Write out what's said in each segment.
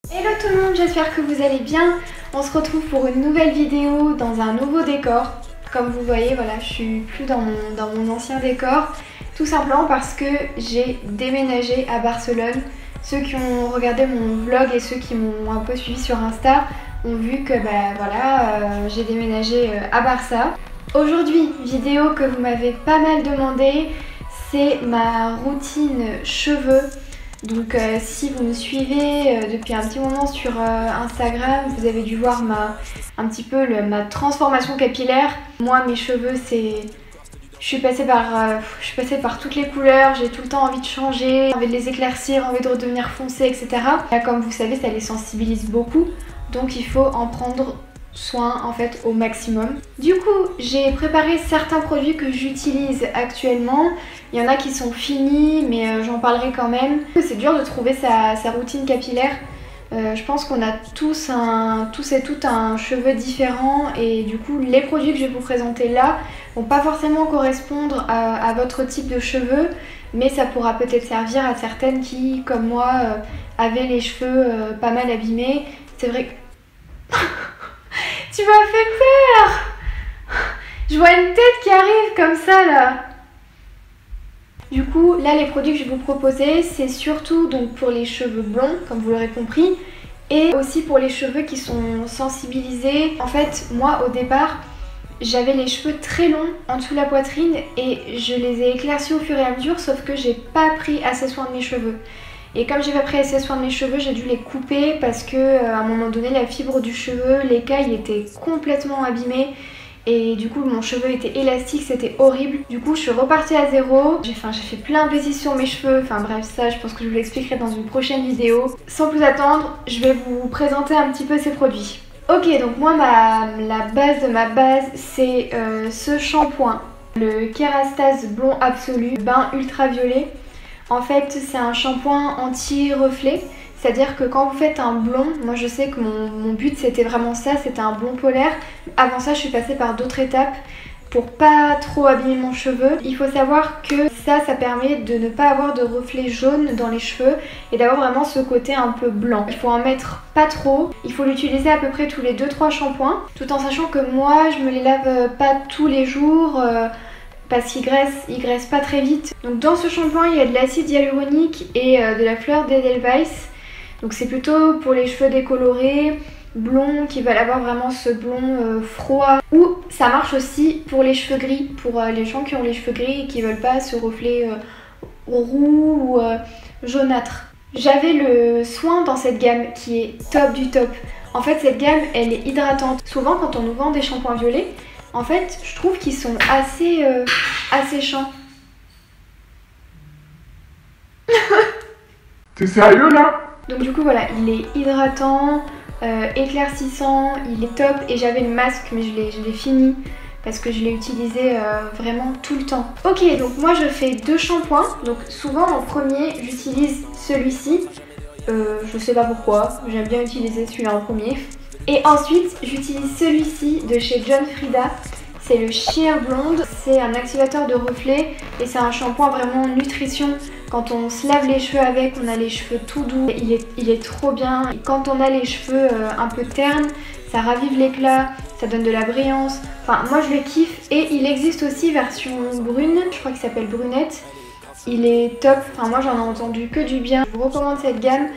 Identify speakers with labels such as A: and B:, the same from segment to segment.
A: Hello tout le monde, j'espère que vous allez bien. On se retrouve pour une nouvelle vidéo dans un nouveau décor. Comme vous voyez, voilà, je suis plus dans mon ancien décor. Tout simplement parce que j'ai déménagé à Barcelone. Ceux qui ont regardé mon vlog et ceux qui m'ont un peu suivi sur Insta ont vu que j'ai déménagé à Barça. Aujourd'hui, vidéo que vous m'avez pas mal demandé, c'est ma routine cheveux. Donc si vous me suivez depuis un petit moment sur Instagram, vous avez dû voir un petit peu ma transformation capillaire. Moi, mes cheveux, je suis passée par toutes les couleurs, j'ai tout le temps envie de changer, envie de les éclaircir, envie de redevenir foncé, etc. Là, comme vous savez, ça les sensibilise beaucoup, donc il faut en prendre soin en fait au maximum. Du coup, j'ai préparé certains produits que j'utilise actuellement. Il y en a qui sont finis, mais j'en parlerai quand même. C'est dur de trouver sa routine capillaire. Je pense qu'on a tous et toutes un cheveu différent et du coup les produits que je vais vous présenter là vont pas forcément correspondre à votre type de cheveux, mais ça pourra peut-être servir à certaines qui, comme moi, avaient les cheveux pas mal abîmés. C'est vrai que... Tu m'as fait peur! Je vois une tête qui arrive comme ça là. Du coup, là les produits que je vais vous proposer, c'est surtout donc pour les cheveux blonds, comme vous l'aurez compris, et aussi pour les cheveux qui sont sensibilisés. En fait, moi au départ, j'avais les cheveux très longs en dessous de la poitrine et je les ai éclaircis au fur et à mesure, sauf que j'ai pas pris assez soin de mes cheveux. Et comme j'ai pas pris assez soin de mes cheveux, j'ai dû les couper parce que à un moment donné, la fibre du cheveu, l'écaille était complètement abîmée. Et du coup mon cheveu était élastique, c'était horrible. Du coup je suis repartie à zéro. J'ai fait plein de bêtises sur mes cheveux. Enfin bref, ça je pense que je vous l'expliquerai dans une prochaine vidéo. Sans plus attendre, je vais vous présenter un petit peu ces produits. Ok, donc moi la base de ma base c'est ce shampoing. Le Kérastase Blond Absolu Bain Ultraviolet. En fait c'est un shampoing anti-reflet. C'est-à-dire que quand vous faites un blond, moi je sais que mon but c'était vraiment ça, c'était un blond polaire. Avant ça je suis passée par d'autres étapes pour pas trop abîmer mon cheveu. Il faut savoir que ça permet de ne pas avoir de reflets jaunes dans les cheveux et d'avoir vraiment ce côté un peu blanc. Il faut en mettre pas trop, il faut l'utiliser à peu près tous les 2-3 shampoings. Tout en sachant que moi je me les lave pas tous les jours. Parce qu'il graisse pas très vite. Donc dans ce shampoing il y a de l'acide hyaluronique et de la fleur d'Edelweiss. Donc c'est plutôt pour les cheveux décolorés, blonds, qui veulent avoir vraiment ce blond froid. Ou ça marche aussi pour les cheveux gris, pour les gens qui ont les cheveux gris et qui veulent pas ce reflet roux ou jaunâtre. J'avais le soin dans cette gamme qui est top du top. En fait cette gamme elle est hydratante. Souvent quand on nous vend des shampoings violets, en fait je trouve qu'ils sont assez asséchants.
B: T'es sérieux là?
A: Donc du coup voilà, il est hydratant, éclaircissant, il est top. Et j'avais le masque mais je l'ai fini parce que je l'ai utilisé vraiment tout le temps. Ok, donc moi je fais 2 shampoings. Donc souvent en premier j'utilise celui-ci. Je sais pas pourquoi, j'aime bien utiliser celui-là en premier. Et ensuite j'utilise celui-ci de chez John Frieda. C'est le Sheer Blonde, c'est un activateur de reflets et c'est un shampoing vraiment nutrition. Quand on se lave les cheveux avec, on a les cheveux tout doux, il est trop bien. Et quand on a les cheveux un peu ternes, ça ravive l'éclat, ça donne de la brillance. Enfin moi je le kiffe et il existe aussi version brune, je crois qu'il s'appelle Brunette. Il est top, enfin moi j'en ai entendu que du bien. Je vous recommande cette gamme.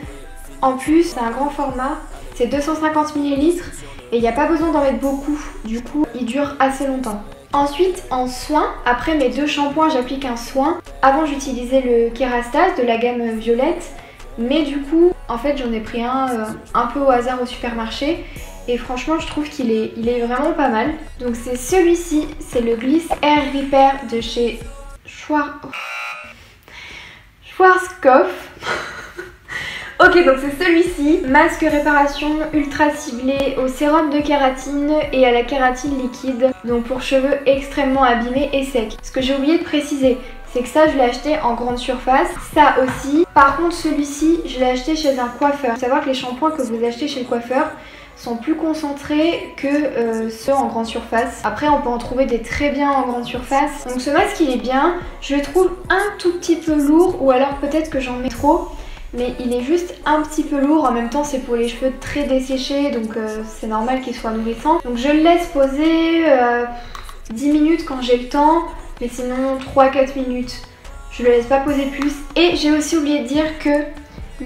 A: En plus c'est un grand format, c'est 250 ml. Et il n'y a pas besoin d'en mettre beaucoup, du coup il dure assez longtemps. Ensuite en soin, après mes 2 shampoings j'applique un soin. Avant j'utilisais le Kérastase de la gamme violette, mais du coup en fait j'en ai pris un peu au hasard au supermarché. Et franchement je trouve qu'il est vraiment pas mal. Donc c'est celui-ci, c'est le Gliss Air Repair de chez Schwarzkopf. Ok, donc c'est celui-ci, masque réparation ultra ciblé au sérum de kératine et à la kératine liquide, donc pour cheveux extrêmement abîmés et secs. Ce que j'ai oublié de préciser, c'est que ça je l'ai acheté en grande surface, ça aussi. Par contre celui-ci, je l'ai acheté chez un coiffeur. Il faut savoir que les shampoings que vous achetez chez le coiffeur sont plus concentrés que ceux en grande surface. Après on peut en trouver des très bien en grande surface. Donc ce masque il est bien, je le trouve un tout petit peu lourd ou alors peut-être que j'en mets trop. mais il est juste un petit peu lourd. En même temps c'est pour les cheveux très desséchés, donc c'est normal qu'il soit nourrissant. Donc je le laisse poser 10 minutes quand j'ai le temps, mais sinon 3-4 minutes. Je le laisse pas poser plus. Et j'ai aussi oublié de dire que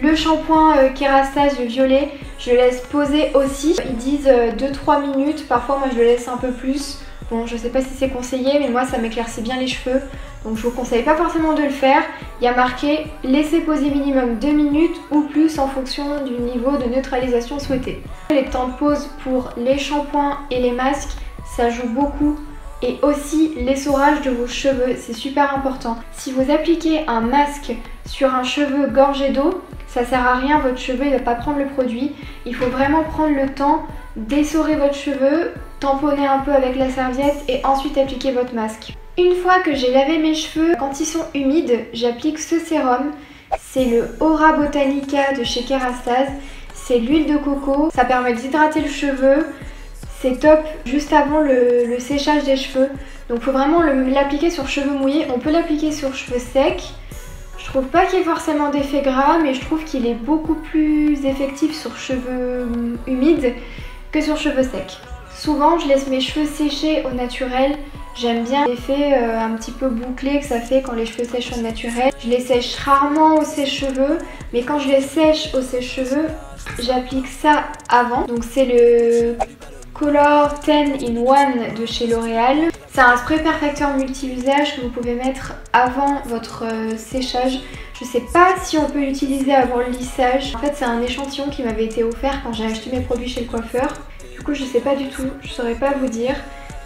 A: le shampoing Kerastase, le violet, je le laisse poser aussi. Ils disent 2-3 minutes, parfois moi je le laisse un peu plus. Bon, je sais pas si c'est conseillé, mais moi ça m'éclaircit bien les cheveux. Donc je vous conseille pas forcément de le faire. Il y a marqué laisser poser minimum 2 minutes ou plus en fonction du niveau de neutralisation souhaité. Les temps de pause pour les shampoings et les masques, ça joue beaucoup. Et aussi l'essorage de vos cheveux, c'est super important. Si vous appliquez un masque sur un cheveu gorgé d'eau, ça sert à rien, votre cheveu ne va pas prendre le produit. Il faut vraiment prendre le temps d'essorer votre cheveu, tamponner un peu avec la serviette et ensuite appliquer votre masque. Une fois que j'ai lavé mes cheveux, quand ils sont humides, j'applique ce sérum. C'est le Aura Botanica de chez Kerastase. C'est l'huile de coco, ça permet d'hydrater le cheveu. C'est top juste avant le séchage des cheveux. Donc il faut vraiment l'appliquer sur cheveux mouillés. On peut l'appliquer sur cheveux secs. Je trouve pas qu'il y ait forcément d'effet gras, mais je trouve qu'il est beaucoup plus effectif sur cheveux humides que sur cheveux secs. Souvent je laisse mes cheveux sécher au naturel. J'aime bien l'effet un petit peu bouclé que ça fait quand les cheveux sèchent au naturel. Je les sèche rarement au sèche-cheveux, mais quand je les sèche au sèche-cheveux, j'applique ça avant. Donc c'est le Color 10 in 1 de chez L'Oréal. C'est un spray perfecteur multi-usage que vous pouvez mettre avant votre séchage. Je sais pas si on peut l'utiliser avant le lissage. En fait c'est un échantillon qui m'avait été offert quand j'ai acheté mes produits chez le coiffeur. Du coup je sais pas du tout, je saurais pas vous dire.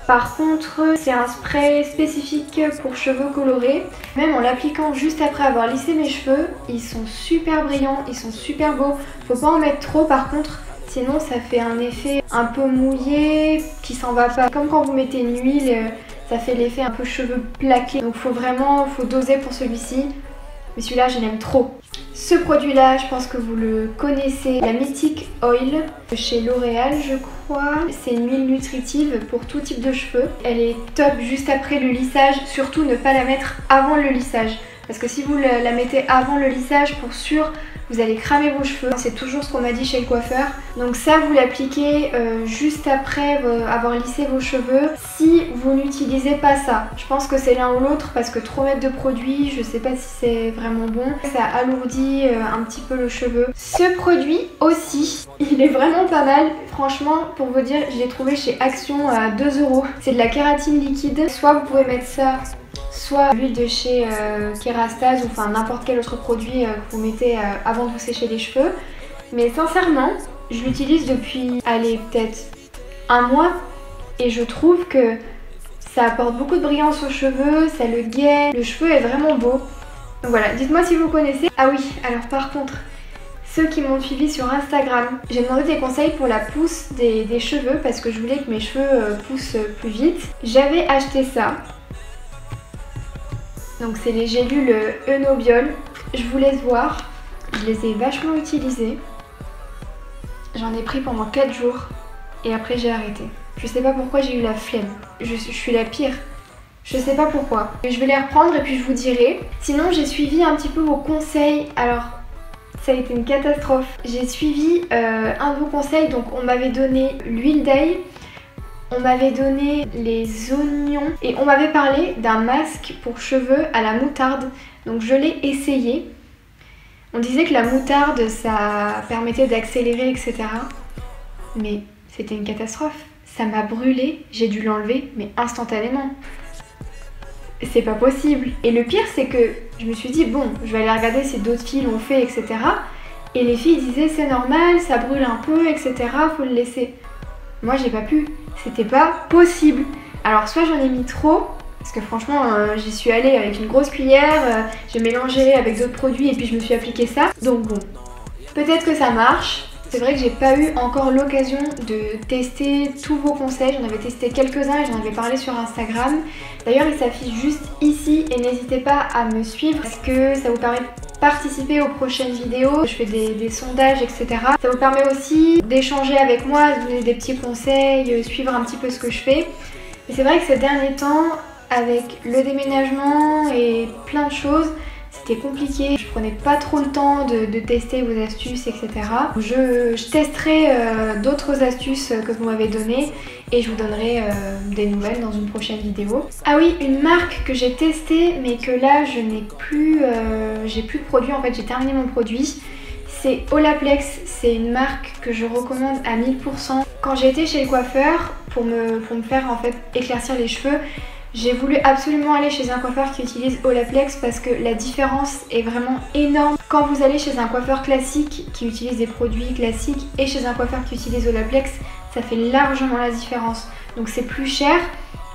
A: Par contre c'est un spray spécifique pour cheveux colorés. Même en l'appliquant juste après avoir lissé mes cheveux, ils sont super brillants, ils sont super beaux. Faut pas en mettre trop par contre. Sinon ça fait un effet un peu mouillé qui s'en va pas. Comme quand vous mettez une huile, ça fait l'effet un peu cheveux plaqués. Donc faut doser pour celui-ci. Mais celui-là je l'aime trop. Ce produit là je pense que vous le connaissez. La Mythic Oil de chez L'Oréal je crois. C'est une huile nutritive pour tout type de cheveux. Elle est top juste après le lissage. Surtout ne pas la mettre avant le lissage. Parce que si vous la mettez avant le lissage, pour sûr, vous allez cramer vos cheveux. C'est toujours ce qu'on m'a dit chez le coiffeur. Donc ça, vous l'appliquez juste après avoir lissé vos cheveux. Si vous n'utilisez pas ça, je pense que c'est l'un ou l'autre parce que trop mettre de produits, je sais pas si c'est vraiment bon. Ça alourdit un petit peu le cheveu. Ce produit aussi, il est vraiment pas mal. Franchement, pour vous dire, je l'ai trouvé chez Action à 2 €. C'est de la kératine liquide. Soit vous pouvez mettre ça, soit l'huile de chez Kerastase ou enfin n'importe quel autre produit que vous mettez avant de vous sécher les cheveux. Mais sincèrement, je l'utilise depuis, allez, peut-être un mois et je trouve que ça apporte beaucoup de brillance aux cheveux, ça le gaine, le cheveu est vraiment beau. Donc voilà, dites-moi si vous connaissez. Ah oui, alors par contre, ceux qui m'ont suivi sur Instagram, j'ai demandé des conseils pour la pousse des cheveux parce que je voulais que mes cheveux poussent plus vite. J'avais acheté ça. Donc c'est les gélules Eunobiol. Je vous laisse voir. Je les ai vachement utilisées. J'en ai pris pendant 4 jours et après j'ai arrêté. Je sais pas pourquoi j'ai eu la flemme. Je suis la pire. Je sais pas pourquoi. Je vais les reprendre et puis je vous dirai. Sinon j'ai suivi un petit peu vos conseils. Alors ça a été une catastrophe. J'ai suivi un de vos conseils. Donc on m'avait donné l'huile d'ail. On m'avait donné les oignons et on m'avait parlé d'un masque pour cheveux à la moutarde. Donc je l'ai essayé. On disait que la moutarde ça permettait d'accélérer etc. Mais c'était une catastrophe. Ça m'a brûlé, j'ai dû l'enlever mais instantanément. C'est pas possible. Et le pire c'est que je me suis dit bon je vais aller regarder si d'autres filles l'ont fait etc. Et les filles disaient c'est normal, ça brûle un peu etc. Faut le laisser. Moi j'ai pas pu. C'était pas possible. Alors soit j'en ai mis trop, parce que franchement j'y suis allée avec une grosse cuillère, j'ai mélangé avec d'autres produits et puis je me suis appliqué ça. Donc bon, peut-être que ça marche. C'est vrai que j'ai pas eu encore l'occasion de tester tous vos conseils. J'en avais testé quelques-uns et j'en avais parlé sur Instagram. D'ailleurs il s'affiche juste ici et n'hésitez pas à me suivre parce que ça vous permet de participer aux prochaines vidéos. Je fais des sondages etc. Ça vous permet aussi d'échanger avec moi, de donner des petits conseils, suivre un petit peu ce que je fais. Et c'est vrai que ces derniers temps, avec le déménagement et plein de choses, c'était compliqué. Je prenais pas trop le temps de tester vos astuces, etc. Je testerai d'autres astuces que vous m'avez données et je vous donnerai des nouvelles dans une prochaine vidéo. Ah oui, une marque que j'ai testée mais que là je n'ai plus, j'ai plus de produit, en fait j'ai terminé mon produit. C'est Olaplex, c'est une marque que je recommande à 1000%. Quand j'ai été chez le coiffeur pour me faire en fait éclaircir les cheveux, j'ai voulu absolument aller chez un coiffeur qui utilise Olaplex parce que la différence est vraiment énorme. Quand vous allez chez un coiffeur classique qui utilise des produits classiques et chez un coiffeur qui utilise Olaplex, ça fait largement la différence. Donc c'est plus cher,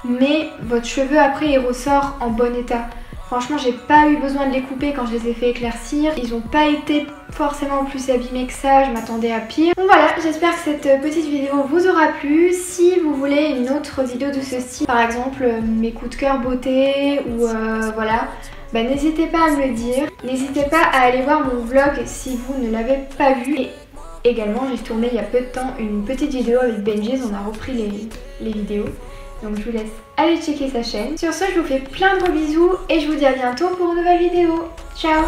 A: mais votre cheveu après il ressort en bon état. Franchement, j'ai pas eu besoin de les couper quand je les ai fait éclaircir. Ils n'ont pas été forcément plus abîmés que ça, je m'attendais à pire. Donc voilà, j'espère que cette petite vidéo vous aura plu. Si vous voulez une autre vidéo de ce style, par exemple mes coups de cœur beauté ou voilà, bah, n'hésitez pas à me le dire. N'hésitez pas à aller voir mon vlog si vous ne l'avez pas vu. Et également, j'ai tourné il y a peu de temps une petite vidéo avec Benji's, on a repris les vidéos. Donc je vous laisse aller checker sa chaîne. Sur ce, je vous fais plein de gros bisous et je vous dis à bientôt pour une nouvelle vidéo. Ciao!